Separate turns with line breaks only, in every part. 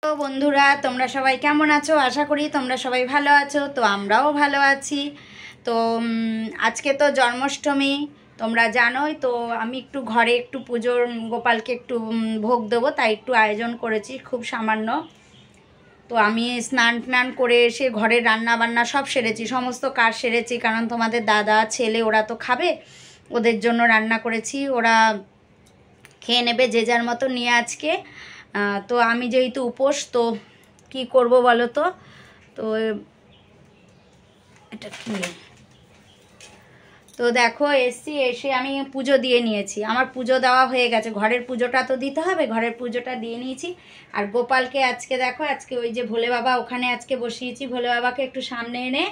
তো বন্ধুরা তোমরা সবাই কেমন আছো? আশা করি তোমরা সবাই ভালো আছো। তো আমরাও ভালো আছি। তো আজকে তো জন্মাষ্টমী, তোমরা জানোই। তো আমি একটু ঘরে একটু পুজোর গোপালকে একটু ভোগ দেবো, তাই একটু আয়োজন করেছি খুব সামান্য। তো আমি স্নান করে এসে ঘরের রান্না বান্না সব সেরেছি, সমস্ত কাজ সেরেছি, কারণ তোমাদের দাদা ছেলে ওরা তো খাবে, ওদের জন্য রান্না করেছি। ওরা খেয়ে নেবে যে যার মতো নিয়ে আজকে। তো আমি যেহেতু উপোস, তো কি করব বলো তো। তো এটা কি, তো দেখো এসে আমি পুজো দিয়ে নিয়েছি। আমার পুজো দেওয়া হয়ে গেছে, ঘরের পুজোটা তো দিতে হবে, ঘরের পুজোটা দিয়ে নিয়েছি। আর গোপালকে আজকে দেখো, আজকে ওই যে ভোলে বাবা ওখানে আজকে বসিয়েছি, ভোলে বাবাকে একটু সামনে এনে,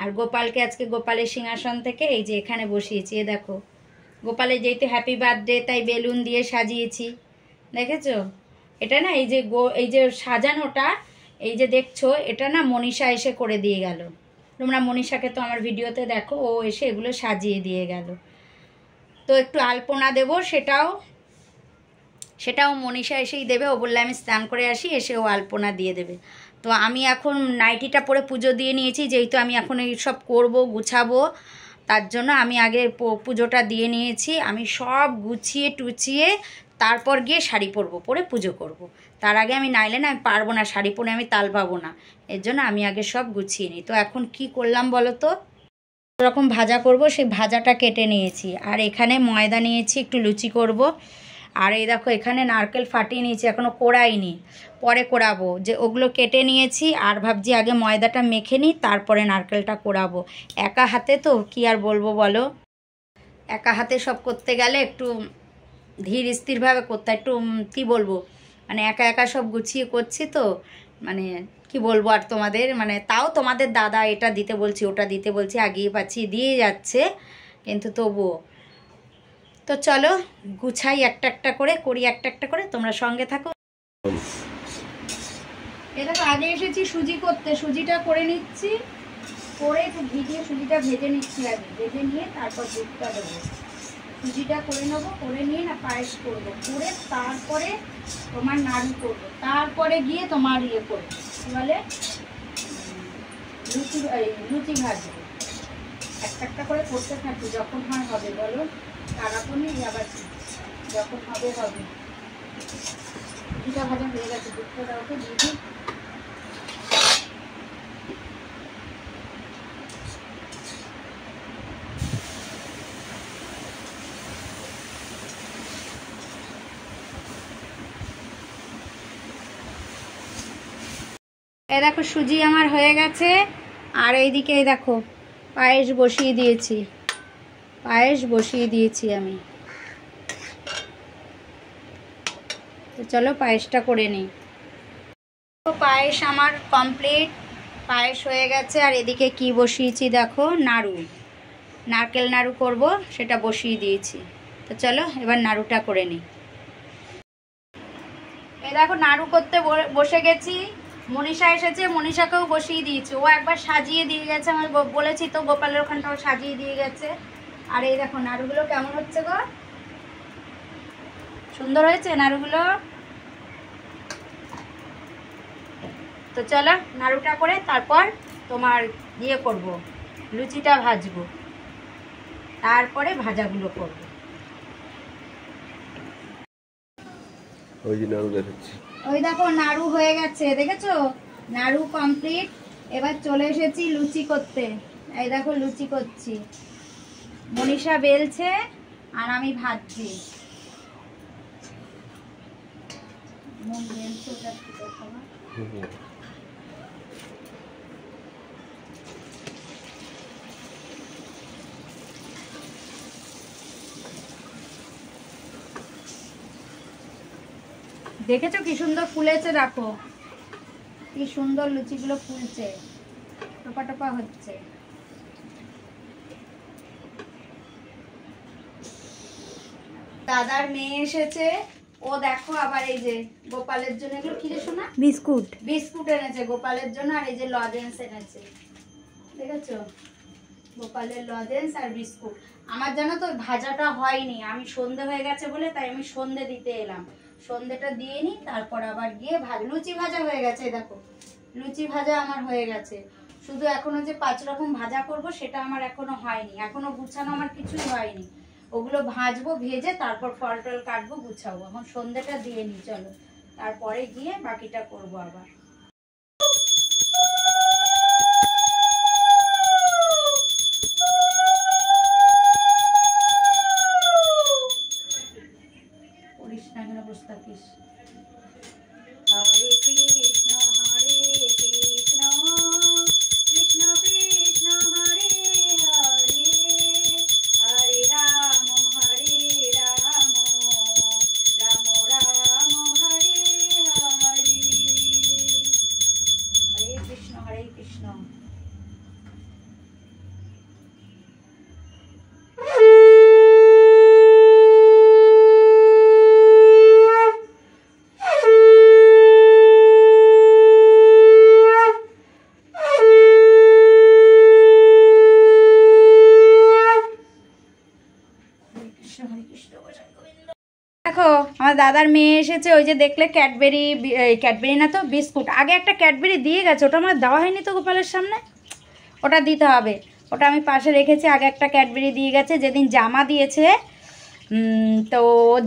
আর গোপালকে আজকে গোপালের সিংহাসন থেকে এই যে এখানে বসিয়েছি। এ দেখো, গোপালের যেহেতু হ্যাপি বার্থডে তাই বেলুন দিয়ে সাজিয়েছি, দেখেছো? এটা না এই যে সাজানোটা, এই যে দেখছো, এটা না মনীষা এসে করে দিয়ে গেল। তোমরা মনীষাকে তো আমার ভিডিওতে দেখো, ও এসে এগুলো সাজিয়ে দিয়ে গেল। তো একটু আলপনা দেব, সেটাও মনীষা এসেই দেবে। ও বললে আমি স্নান করে আসি, এসে ও আলপনা দিয়ে দেবে। তো আমি এখন নাইটিটা পরে পুজো দিয়ে নিয়েছি, যেহেতু আমি এখন এইসব করবো, গুছাবো, তার জন্য আমি আগে পুজোটা দিয়ে নিয়েছি। আমি সব গুছিয়ে টুচিয়ে তারপর গিয়ে শাড়ি পরবো, পরে পুজো করব। তার আগে আমি নাইলে না, আমি পারবো না, শাড়ি পরে আমি তাল পাবো না। এর জন্য আমি আগে সব গুছিয়ে নিই। তো এখন কি করলাম বলো তো, রকম ভাজা করব, সেই ভাজাটা কেটে নিয়েছি। আর এখানে ময়দা নিয়েছি, একটু লুচি করব। আর এই দেখো এখানে নারকেল ফাটিয়ে নিয়েছি, এখনও কোড়াইনি, পরে কোড়াবো। যে ওগুলো কেটে নিয়েছি, আর ভাবছি আগে ময়দাটা মেখে নিই, তারপরে নারকেলটা কোড়াবো। একা হাতে তো কি আর বলবো বলো, একা হাতে সব করতে গেলে একটু ধীর স্থিরভাবে করতে, একটু কি বলবো, মানে একা একা সব গুছিয়ে করছি তো, মানে কি বলবো আর তোমাদের, মানে তাও তোমাদের দাদা এটা দিতে বলছি, ওটা দিতে বলছি, আগিয়ে পাচ্ছি দিয়ে যাচ্ছে, কিন্তু তবুও। তো চলো গুছাই, একটা একটা করে করি, একটা একটা করে, তোমরা সঙ্গে থাকো। এ দেখো আগে এসেছি সুজি করতে, সুজিটা করে নিচ্ছি, করে একটু ঘি দিয়ে সুজিটা ভেজে নিচ্ছি আগে, ভেজে নিয়ে তারপর দুধটা দেবো। সুজিটা করে নেবো, করে নিয়ে না পায়েস করবো, করে তারপরে তোমার নাড়ু করবো, তারপরে গিয়ে তোমার ইয়ে করবো, কী বলে, লুচি ভাজবো। একটা একটা করে করতে থাকি, যখন হয় হবে বলো, তারা তো নেই আবার, যখন হবে হবে। সুজিটা ভাজা হয়ে গেছে, দুধটা দাওকে দিয়ে দিই। এই দেখো সুজি আমার হয়ে গেছে। আর এইদিকে এই দেখো পায়েস বসিয়ে দিয়েছি, আমি। তো চলো পায়েসটা করে নিই। তো পায়েস আমার কমপ্লিট, পায়েস হয়ে গেছে। আর এদিকে কি বসিয়েছি দেখো, নাড়ু, নারকেল নাড়ু করব, সেটা বসিয়ে দিয়েছি। তো চলো এবার নাড়ুটা করে নিই। এই দেখো নাড়ু করতে বসে গেছি, মনীষা এসেছে, মনীষাকেও বসিয়ে দিয়েছি, ও একবার সাজিয়ে দিয়ে গেছে, আমি বলেছি তো গোপালের ওখানটাও সাজিয়ে দিয়ে গেছে। আর এই দেখো নাড়ুগুলো কেমন হচ্ছে গো, সুন্দর হয়েছে নাড়ুগুলো। তো চলো নাড়ুটা করে তারপর তোমার ইয়ে করব, লুচিটা ভাজবো, তারপরে ভাজাগুলো করব। ওই দেখো নাড়ু হয়ে গেছে, দেখেছো? নাড়ু কমপ্লিট। এবার চলে এসেছি লুচি করতে। এই দেখো লুচি করছি, মনীষা বেলছে আর আমি ভাজছি। দেখেছো কি সুন্দর ফুলেছে, দেখো কি সুন্দর লুচিগুলো ফুলছে, টোপা টোপা হচ্ছে। দাদার মেয়ে এসেছে, ও দেখো আবার এই যে গোপালের জন্য এগুলো কি রে শোনা, বিস্কুট এনেছে গোপালের জন্য। আর এই যে লজেন্স এনেছে, দেখেছো, গোপালের লজেন্স আর বিস্কুট। আমার জানো তো ভাজাটা হয়নি, আমি সন্ধে হয়ে গেছে বলে তাই আমি সন্ধে দিতে এলাম, সন্ধ্যেটা দিয়ে নিই, তারপর আবার গিয়ে লুচি ভাজা হয়ে গেছে। দেখো লুচি ভাজা আমার হয়ে গেছে, শুধু এখনো যে 5 রকম ভাজা করব সেটা আমার এখনো হয়নি, এখনো গুছানো আমার কিছুই হয়নি। ওগুলো ভাজবো, ভেজে তারপর ফল টল কাটবো, গুছাবো। এখন সন্ধ্যেটা দিয়ে নিই, চলো তারপরে গিয়ে বাকিটা করব আবার। করিস না, এখানে বসে থাকিস। হরে কৃষ্ণ হরে কৃষ্ণ কৃষ্ণ কৃষ্ণ হরে হরে, হরে রাম রাম রাম হরে হরে। হরে কৃষ্ণ হরে কৃষ্ণ। দেখো আমার দাদার মেয়ে এসেছে, ওই যে দেখলে ক্যাডবেরি, ক্যাডবেরি না তো বিস্কুট, আগে একটা ক্যাডবেরি দিয়ে গেছে, ওটা আমার দেওয়া হয়নি তো গোপালের সামনে, ওটা দিতে হবে। ওটা আমি পাশে রেখেছি, আগে একটা ক্যাডবেরি দিয়ে গেছে, যেদিন জামা দিয়েছে তো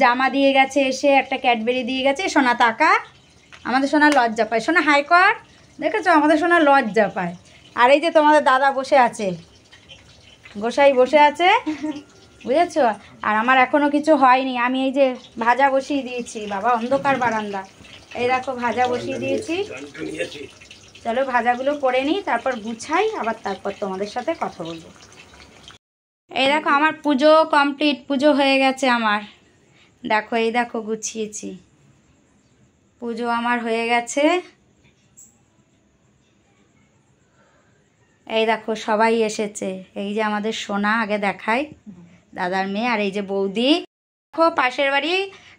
জামা দিয়ে গেছে, এসে একটা ক্যাডবেরি দিয়ে গেছে। সোনা তাকা, আমাদের সোনা লজ্জা পায়, সোনা হাই কর, দেখেছো আমাদের সোনা লজ্জা পায়। আর এই যে তোমাদের দাদা বসে আছে, গোসাই বসে আছে, বুঝেছো? আর আমার এখনো কিছু হয়নি, আমি এই যে ভাজা বসিয়ে দিয়েছি। বাবা অন্ধকার বারান্দা, এই দেখো ভাজা বসিয়ে দিয়েছি। চলো ভাজাগুলো করে নিই, তারপর গুছাই, আবার তারপর তোমাদের সাথে কথা বলবো। এই দেখো আমার পুজো কমপ্লিট, পুজো হয়ে গেছে আমার। দেখো এই দেখো গুছিয়েছি, পুজো আমার হয়ে গেছে। এই দেখো সবাই এসেছে, এই যে আমাদের সোনা, আগে দেখাই দাদার মেয়ে, আর এই যে বৌদি। দেখো পাশের বাড়ি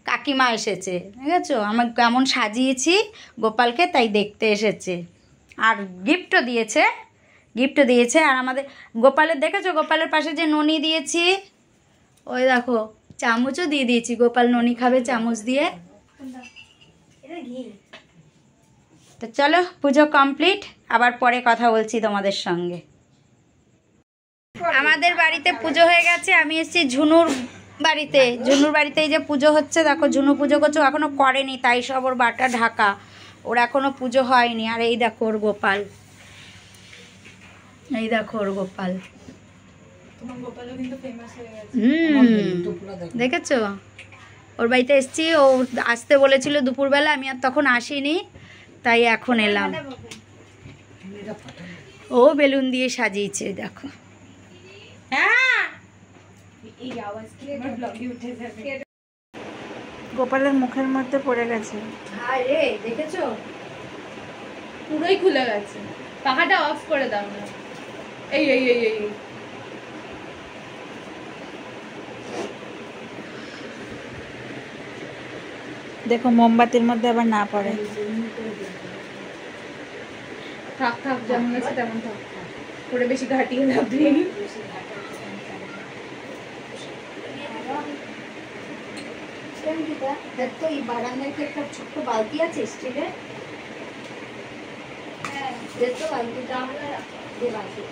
কাকিমা এসেছে, বুঝেছো আমার কেমন সাজিয়েছি গোপালকে, তাই দেখতে এসেছে। আর গিফটও দিয়েছে। আর আমাদের গোপালের দেখেছো, গোপালের পাশে যে ননি দিয়েছি, ওই দেখো চামচও দিয়ে দিয়েছি, গোপাল ননি খাবে চামচ দিয়ে। তো চলো পুজো কমপ্লিট, আবার পরে কথা বলছি তোমাদের সঙ্গে। আমাদের বাড়িতে পুজো হয়ে গেছে, আমি এসেছি ঝুনুর বাড়িতে। ঝুনুর বাড়িতে এই যে পুজো হচ্ছে, দেখো ঝুনু পুজো করছে, এখনো করেনি, তাই সব ওর বাটা ঢাকা, ওর এখনো পুজো হয়নি। আর এই দেখো ওর গোপাল, এই দেখো ওর গোপাল। দেখেছো ওর বাড়িতে এসছি, ও আসতে বলেছিল দুপুরবেলা, আমি আর তখন আসিনি, তাই এখন এলাম। ও বেলুন দিয়ে সাজিয়েছে দেখো।
গোপালের মুখের মধ্যে পড়ে গেছে,
দেখেছো
পুরোই খুলে গেছে, পাখাটা অফ করে দাও না। এই এই এই এই
দেখো মোমবাতির মধ্যে আবার না পড়ে।
থাক থাক, যেমন আছে তেমন থাক, করে বেশি ঘাটিয়ে লাভ নেই।
দেখো এই বারান্দায় কি একটা ছোট্ট বালতি আছে স্টিলের, দেখো বালতিটা বালতি।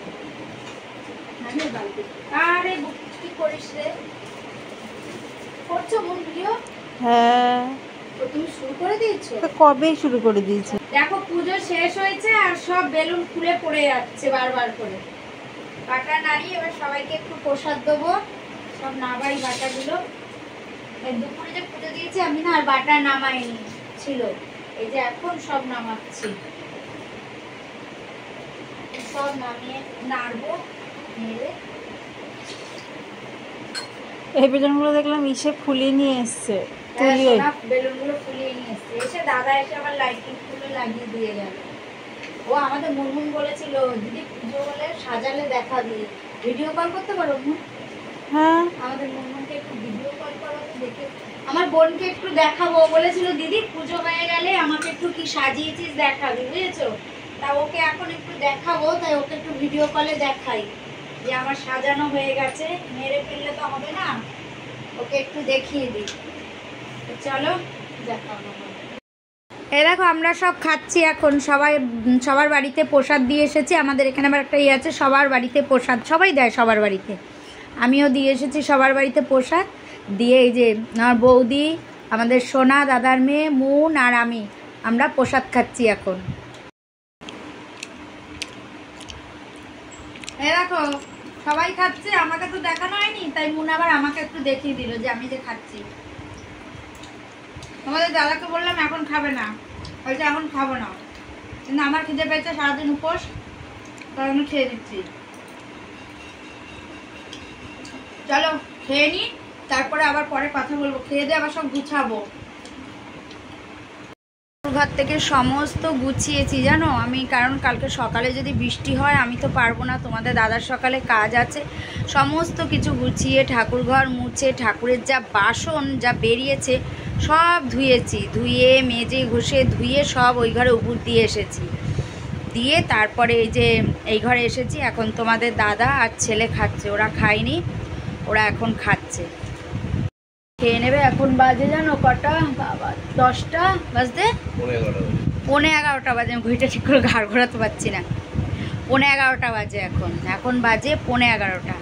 আরে কি করিস রে, করছো মন ভিডিও?
হ্যাঁ
তুমি শুরু করে দিয়েছো?
কবে শুরু করে দিয়েছে?
দেখো পুজো শেষ হয়েছে আর সব বেলুন খুলে পড়ে যাচ্ছে বারবার করে। বাটা নাড়িয়ে এবার সবাইকে একটু প্রসাদ দেবো, সব নাবাই বাটাগুলো। দুপুরে যে পুজো দিয়েছি আমি না, আর বাটা নামাইনি ছিল, এই যে এখন সব নামাচ্ছি, সব নামিয়ে নাড়বো। নেড়ে
এই বেলুনগুলো দেখলাম ইসে ফুলিয়ে নিয়ে এসছে,
বেলুনগুলো ফুলিয়ে নিয়ে এসছে, এসে দাদা এসে আবার লাইটিং গুলো লাগিয়ে দিয়ে গেল। ও আমাদের মুনমুন বলেছিল দিদি পুজো বলে সাজালে দেখাবি, ভিডিও কল করতে পারো?
হ্যাঁ
আমাদের মুনমুনকে একটু ভিডিও কল করো তো দেখে, আমার বোনকে একটু দেখাবো বলেছিল, দিদি পুজো হয়ে গেলে আমাকে একটু কি সাজিয়েছিস দেখাবি, বুঝেছো? তা ওকে এখন একটু দেখাবো, তাই ওকে একটু ভিডিও কলে দেখাই যে আমার সাজানো হয়ে গেছে, মেরে ফেললে তো হবে না, ওকে একটু দেখিয়ে দিই। চলো এই দেখো আমরা সব খাচ্ছি এখন, সবার বাড়িতে প্রসাদ দিয়ে এসেছি। আমাদের এখানে আবার একটা আছে, সবার বাড়িতে প্রসাদ সবাই দেয় সবার বাড়িতে। আমিও দিয়ে এসেছি সবার বাড়িতে প্রসাদ দিয়ে। এই যে আমার বৌদি, আমাদের সোনা দাদার মেয়ে, মুন আর আমরা প্রসাদ খাচ্ছি এখন। এই দেখো সবাই খাচ্ছে, আমাকে তো দেখানো হয়নি, তাই মুন আবার আমাকে একটু দেখিয়ে দিল যে আমি যে খাচ্ছি। তোমাদের দাদাকে বললাম এখন খাবে না, বলছে এখন খাবো না, কিন্তু আমার খিদে পেয়েছে, সারাদিন উপোস, তাই আমি খেয়ে দিচ্ছি। চলো খেয়ে নি, তারপরে আবার পরে কথা বলবো। খেয়ে দিয়ে আবার সব গুছাবো। ঘর থেকে সমস্ত গুছিয়েছি জানো আমি, কারণ কালকে সকালে যদি বৃষ্টি হয় আমি তো পারবো না, তোমাদের দাদার সকালে কাজ আছে। সমস্ত কিছু গুছিয়ে ঠাকুরঘর মুছে, ঠাকুরের যা বাসন যা বেরিয়েছে সব ধুয়েছি, ধুয়ে মেজে ঘষে ধুয়ে সব ওই ঘরে উপর দিয়ে এসেছি। দিয়ে তারপরে এই যে এই ঘরে এসেছি। এখন তোমাদের দাদা আর ছেলে খাচ্ছে, ওরা খায়নি, ওরা এখন খাচ্ছে, খেয়ে নেবে। এখন বাজে জানো কটা, বাবা 10টা বাজতে 11:30 বাজে। আমি ঘড়িটা ঠিক করে ঘাড় ঘোরাতে পারছি না। 11:30 বাজে এখন বাজে 11:15।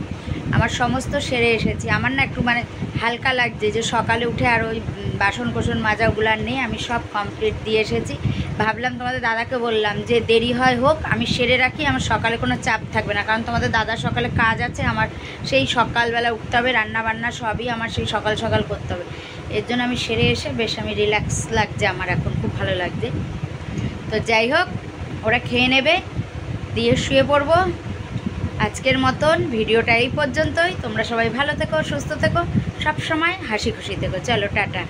আমার সমস্ত সেরে এসেছি। আমার না একটু মানে হালকা লাগছে যে সকালে উঠে আর ওই বাসন কোসন মাজাগুলো নেই, আমি সব কমপ্লিট দিয়ে এসেছি। ভাবলাম তোমাদের দাদাকে বললাম যে দেরি হয় হোক, আমি সেরে রাখি, আমার সকালে কোনো চাপ থাকবে না, কারণ তোমাদের দাদার সকালে কাজ আছে, আমার সেই সকালবেলা উঠতে হবে, রান্না বান্না সবই আমার সেই সকাল সকাল করতে হবে। এর জন্য আমি সেরে এসে বেশ আমি রিল্যাক্স লাগছে, আমার এখন খুব ভালো লাগছে। তো যাই হোক, ওরা খেয়ে নেবে, দিয়ে শুয়ে পড়বো। আজকের মতন ভিডিওটা এই পর্যন্তই। তোমরা সবাই ভালো থেকো, সুস্থ থেকো, সব সময় হাসি খুশি থেকো। চলো টাটা।